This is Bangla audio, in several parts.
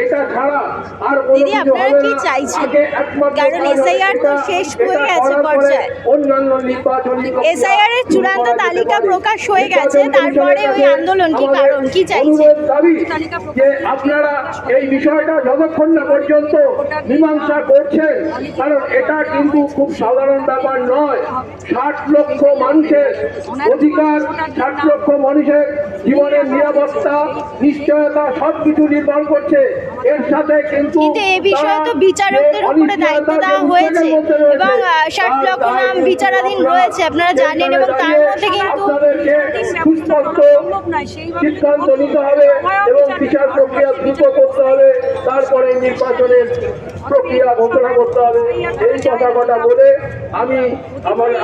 এটা ছাড়া আর দিদি আপনারা কি চাইছেন? কারণ এসআইআর তো শেষ হয়ে গেছে পর্যায়ে, অন্যান্য নির্বাচন এসআইআর এর চূড়ান্ত তালিকা প্রকাশ হয়ে গেছে, তারপরে ওই আন্দোলন কি কারণ, কি চাইছেন? যে আপনারা এই বিষয়টা যতক্ষণ না পর্যন্ত মীমাংসা করছেন, কারণ এটা কিন্তু খুব সাধারণ ব্যাপার নয়। 60 লক্ষ মানুষের অধিকার, 60 লক্ষ মানুষের জীবনের নিরাপত্তা, নিশ্চয়তা সবকিছু নির্ভর করছে। এর সাথে কিন্তু এই বিষয়ে তো বিচারকদের উপরে দায়িত্ব দেওয়া হয়েছে এবং 60 লক্ষ নাম বিচারাধীন রয়েছে, আপনারা জানেন, এবং তার মধ্যে কিন্তু সুস্পষ্ট সিদ্ধান্ত নিতে হবে এবং বিচার প্রক্রিয়া দ্রুত করতে হবে, তারপরে নির্বাচনের প্রক্রিয়া ঘোষণা করতে হবে। এই কথা বলে আমি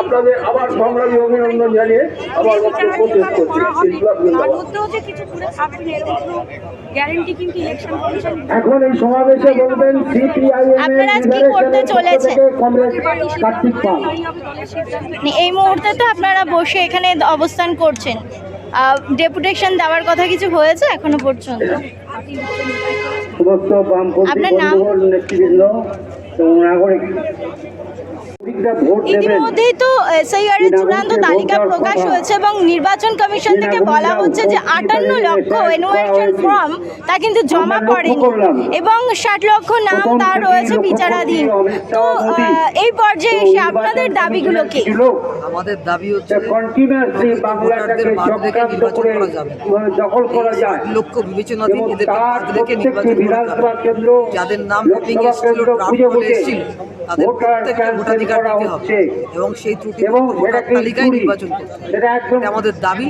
আপনাদের আবার সংগ্রামী অভিনন্দন জানিয়ে আবার বক্তব্য শেষ করছি। এখন এই সমাবেশে বলবেন আপনারা কি করতে চলেছেন? এই মুহূর্তে তো আপনারা বসে এখানে অবস্থান করছেন, ডেপুটেশন দেওয়ার কথা কিছু হয়েছে এখনো পর্যন্ত? সমস্ত আপনার নাম? নেতৃবৃন্দ এবং নাগরিক ইতিমধ্যেই তো এসআইআর এর চূড়ান্ত তালিকা প্রকাশ হয়েছে এবং নির্বাচন কমিশন থেকে বলা হচ্ছে যে 58 লক্ষ এনুমারেশন ফর্ম তা কিন্তু জমা পড়েনি এবং 60 লক্ষ নাম তার রয়েছে বিচারাধীন। তো এই পর্যায়ে এসে আপনাদের দাবিগুলো কি? আমাদের দাবি হচ্ছে ভোটারদের বাদকে নির্বাচন করা যাবে, লক্ষ্য বিবেচনাধীন এদের বাদকে নির্বাচন করতে হবে। যাদের নাম ভোটিং এসেছিল, ড্রাফট করে এসেছিল, তাদের প্রত্যেককে ভোটাধিকার দিতে হবে এবং সেই ত্রুটি ভোটার তালিকায় নির্বাচন করতে হবে। এটা আমাদের দাবি।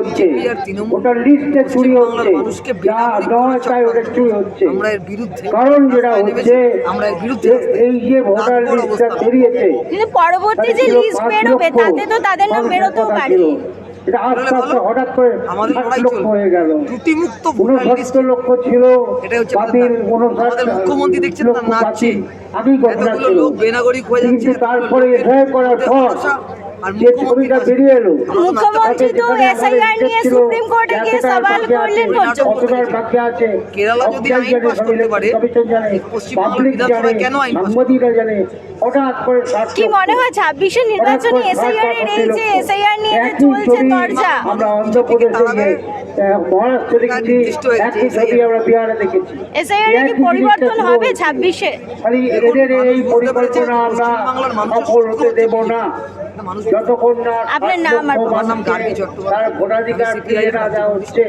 বিজেপি আর তৃণমূল পশ্চিমবাংলার মানুষকে আমরা এর বিরুদ্ধে আমরা এর বিরুদ্ধে পরবর্তী যে লিস্ট বেরোবে তাতে তো তাদের নাম বেরোতেও পারে। হঠাৎ করে আমাদের হয়ে গেল, ত্রুটিমুক্ত লক্ষ্য ছিল। এটা হচ্ছে আমাদের মুখ্যমন্ত্রী দেখছেন না নাচছে, এতগুলো লোক বেনাগরিক হয়ে যাচ্ছে, তারপরে করার পর আর মুখ্যমন্ত্রী বেরিয়ে এলো। মুখ্যমন্ত্রী তো এসআইআর নিয়ে সুপ্রিম কোর্টে গিয়ে সওয়াল করলেন পর্যন্ত। কেরালা যদি আইন পাস করতে পারে, পশ্চিমবঙ্গ বিধানসভায় কেন আইন পাস কি মনে হয় 26-এর নির্বাচনী এসআইআর এর এই যে এসআইআর নিয়ে যে চলছে চর্চা, আমরা অন্ধ্রপ্রদেশে এসআইআর এর কি পরিবর্তন হবে 26-এ? এই পরিকল্পনা আমরা সফল হতে দেব না যতক্ষণ না আপনার নাম? আমার নাম গার্গী চট্টোপাধ্যায়। ভোটাধিকার ফিরিয়ে না দেওয়া হচ্ছে।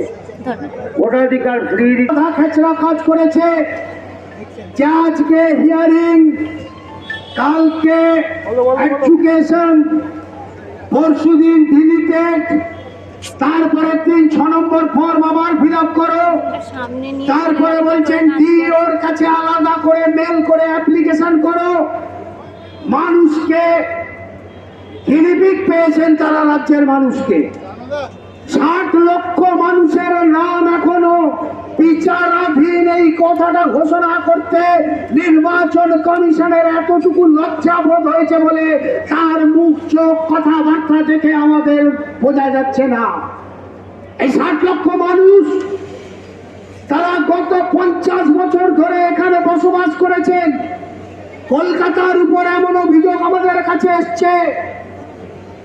ভোটাধিকার ফিরিয়ে খেচড়া কাজ করেছে যে আজকে হিয়ারিং, কালকে এডুকেশন, পরশুদিন ডিলিটেড, তারপরে 6 নম্বর ফর্ম আবার ফিল আপ করো, তারপরে বলছেন ডিওর কাছে আলাদা করে মেল করে অ্যাপ্লিকেশন করো। মানুষকে হিলিপিক পেয়েছেন তারা, রাজ্যের মানুষকে। 60 লক্ষ মানুষের নাম এখনো বিচারাধীন, এই কথাটা ঘোষণা করতে নির্বাচন কমিশনের এতটুকু লজ্জাবোধ হয়েছে বলে তার মুখ চোখ কথাবার্তা দেখে আমাদের বোঝা যাচ্ছে না। এই 60 লক্ষ মানুষ তারা গত 50 বছর ধরে এখানে বসবাস করেছেন। কলকাতার উপর এমন অভিযোগ আমাদের কাছে এসছে,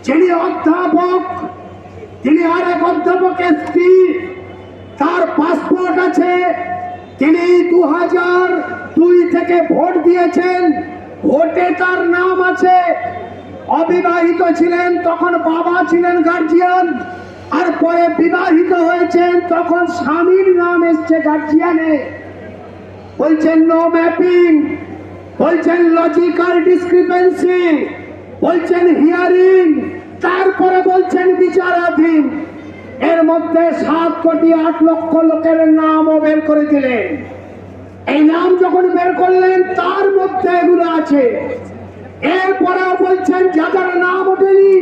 যিনি অধ্যাপক, তিনি আরেক অধ্যাপকের স্ত্রী, তার পাসপোর্ট আছে, তিনি 2002 থেকে ভোট দিয়েছেন, ভোটে তার নাম আছে। অবিবাহিত ছিলেন তখন বাবা ছিলেন গার্জিয়ান, আর পরে বিবাহিত হয়েছেন তখন স্বামীর নাম এসছে গার্জিয়ানে। বলছেন নো ম্যাপিং, বলছেন লজিক্যাল ডিসক্রিপেন্সি, বলছেন হিয়ারিং, তারপরে বলছেন বিচারাধীন। এর মধ্যে 7,08,00,000 লোকের নামও বের করে দিলেন। এই নাম যখন বের করলেন তার মধ্যে এগুলো আছে। এরপরেও বলছেন যাদের নাম ওঠেনি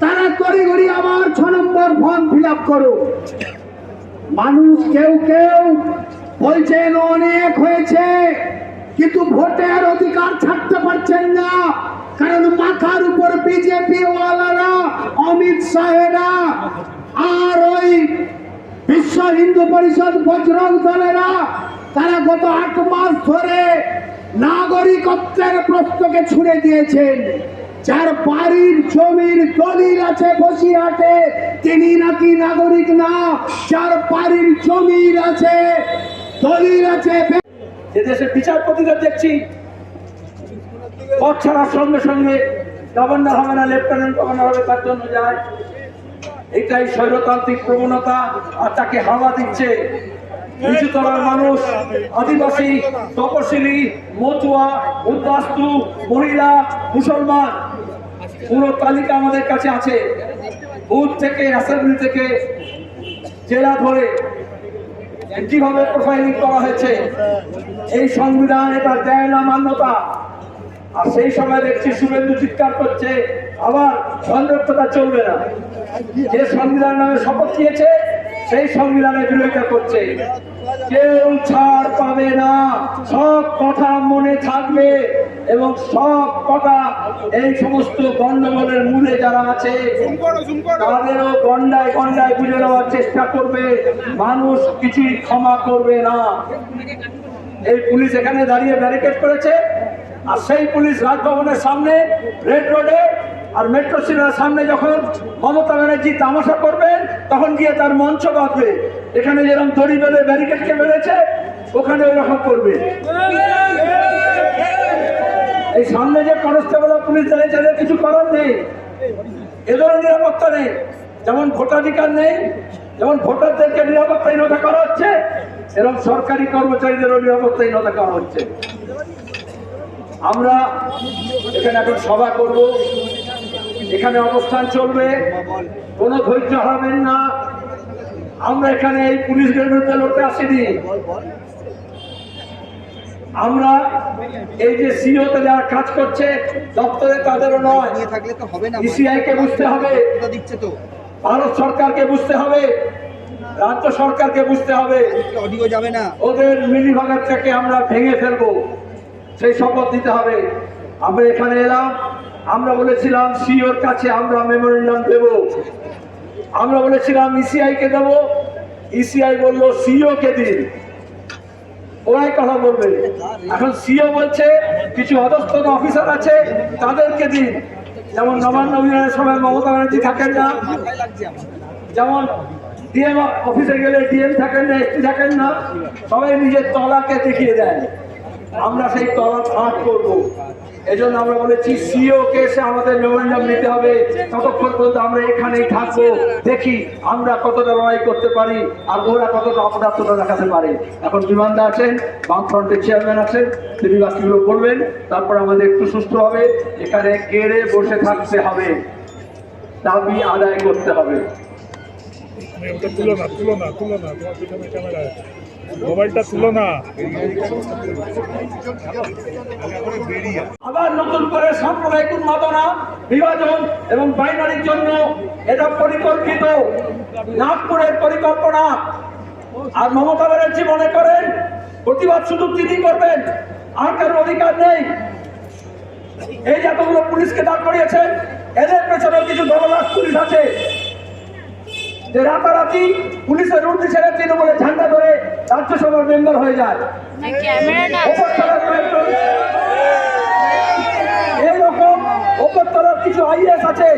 তারা তড়িঘড়ি আবার 6 নম্বর ফর্ম ফিল আপ করো। মানুষ কেউ কেউ বলছেন অনেক হয়েছে, কিন্তু ভোটের অধিকার ছাড়তে পারছেন না, কারণ মাথার উপর বিজেপি ওয়ালারা, অমিত শাহেরা আর ওই বিশ্ব হিন্দু পরিষদ বজরং দলেরা গত 8 মাস ধরে নাগরিকত্বের প্রশ্নকে ছুড়ে দিয়েছেন। যার বাড়ির জমির দলিল আছে বসিরহাটে তিনি নাকি নাগরিক না, যার বাড়ির জমির আছে দলিল আছে। এদেশের বিচারপতিদের দেখছি পদ ছাড়ার সঙ্গে সঙ্গে গভর্নর হবে না, লেফটেন্যান্ট গভর্নর হবে, তার জন্য যায়। এটাই স্বৈরতান্ত্রিক প্রবণতা, আর তাকে হাওয়া দিচ্ছে নিচুতলার মানুষ, আদিবাসী, তপশিলি, মতুয়া, উদ্বাস্তু, মহিলা, মুসলমান, পুরো তালিকা আমাদের কাছে আছে। বুথ থেকে, অ্যাসেম্বলি থেকে, জেলা ধরে কিভাবে প্রোফাইলিং করা হয়েছে। এই সংবিধান এটা দেয় না মান্যতা। আর সেই সময় দেখছি শুভেন্দু চিৎকার করছে আবার সংরক্ষতা চলবে না। যে সংবিধান নামে শপথ নিয়েছে সেই সংবিধানের বিরোধিতা করছে। কেউ ছাড় পাবে না, সব কথা মনে থাকবে এবং সব কথা এই সমস্ত গন্ডগোলের মূলে যারা আছে তাদেরও গন্ডায় গন্ডায় বুঝে দেওয়ার চেষ্টা করবে। মানুষ কিছুই ক্ষমা করবে না। এই পুলিশ এখানে দাঁড়িয়ে ব্যারিকেড করেছে, আর সেই পুলিশ রাজভবনের সামনে রেড রোডে আর মেট্রো স্টেশনের সামনে যখন মমতা ব্যানার্জি তামাশা করবেন তখন গিয়ে তার মঞ্চ বাঁধবে। এখানে যেরকম দড়ি বেঁধে ব্যারিকেডকে বেঁধেছে ওখানে ওই রকম করবে। এই সামনে যে কনস্টেবল পুলিশ দাঁড়িয়েছে এদের কিছু করার নেই, এদেরও নিরাপত্তা নেই। যেমন ভোটাধিকার নেই, যেমন ভোটারদেরকে নিরাপত্তাহীনতা করা হচ্ছে, এরকম সরকারি কর্মচারীদেরও নিরাপত্তাহীনতা করা হচ্ছে। আমরা এখানে এখন সভা করব, এখানে অবস্থান চলবে, কোনো ধৈর্য হারাবেন না। আমরা এখানে এই পুলিশদের বিরুদ্ধে লড়তে আসিনি। আমরা এই যে সিওতে যারা কাজ করছে দপ্তরে তাদেরও নয়, ইসিআই কে বুঝতে হবে, ভারত সরকারকে বুঝতে হবে, রাজ্য সরকারকে বুঝতে হবে। ওদের মিলিভাগারটাকে আমরা ভেঙে ফেলবো, সেই শপথ দিতে হবে। আমরা এখানে এলাম, আমরা বলেছিলাম সিওর কাছে আমরা মেমোরেন্ডাম দেব, আমরা বলেছিলাম ইসিআই কে দেব, ইসিআই বললো সিও কে দিন, ওরাই কথা বলবে। এখন সিও বলছে কিছু অধস্তন অফিসার আছে তাদেরকে দিন, যেমন নবান্ন অভিযানের সময় মমতা ব্যানার্জি থাকেন না, যেমন ডিএম অফিসে গেলে ডিএম থাকেন না, এসপি থাকেন না, সবাই নিজের তলাকে দেখিয়ে দেয়। আমরা সেই তলা ফাঁক করবো। এজন্য আমরা বলেছি সিও কে এসে আমাদের মেমোরেন্ডাম নিতে হবে। ততক্ষণ পর্যন্ত আমরা এখানেই থাকবো, দেখি আমরা কতটা লড়াই করতে পারি আর ওরা কতটা অপদার্থতা দেখাতে পারে। এখন বিমানদা আছেন, বামফ্রন্টের চেয়ারম্যান আছেন, তিনি বাকিগুলো বলবেন, তারপর আমাদের একটু সুস্থ হবে। এখানে গেড়ে বসে থাকতে হবে, দাবি আদায় করতে হবে। তুলো না তোমার পিছনে ক্যামেরা আছে, মোবাইলটা তুলো না। আবার নতুন করে সাম্প্রদায়িক উন্মাদনা, বিভাজন এবং বাইনারির জন্য এটা পরিকল্পিত নাগপুরের পরিকল্পনা। আর মমতা ব্যানার্জি মনে করেন প্রতিবাদ শুধু তিনি করবেন, আর কারোর অধিকার নেই। এই যতগুলো পুলিশকে দাঁড় করিয়েছেন এদের পেছনে কিছু দলদাস পুলিশ আছে, যে রাতারাতি পুলিশের রুটি ছেড়ে তৃণমূলের ঝান্ডা ধরে রাজ্যসভার মেম্বার হয়ে যায়। এইরকম উপরতলার কিছু আইএস আছে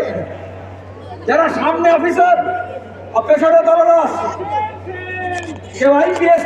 যারা সামনে অফিসার, পেছনে দলদাস, কেউ আইপিএস।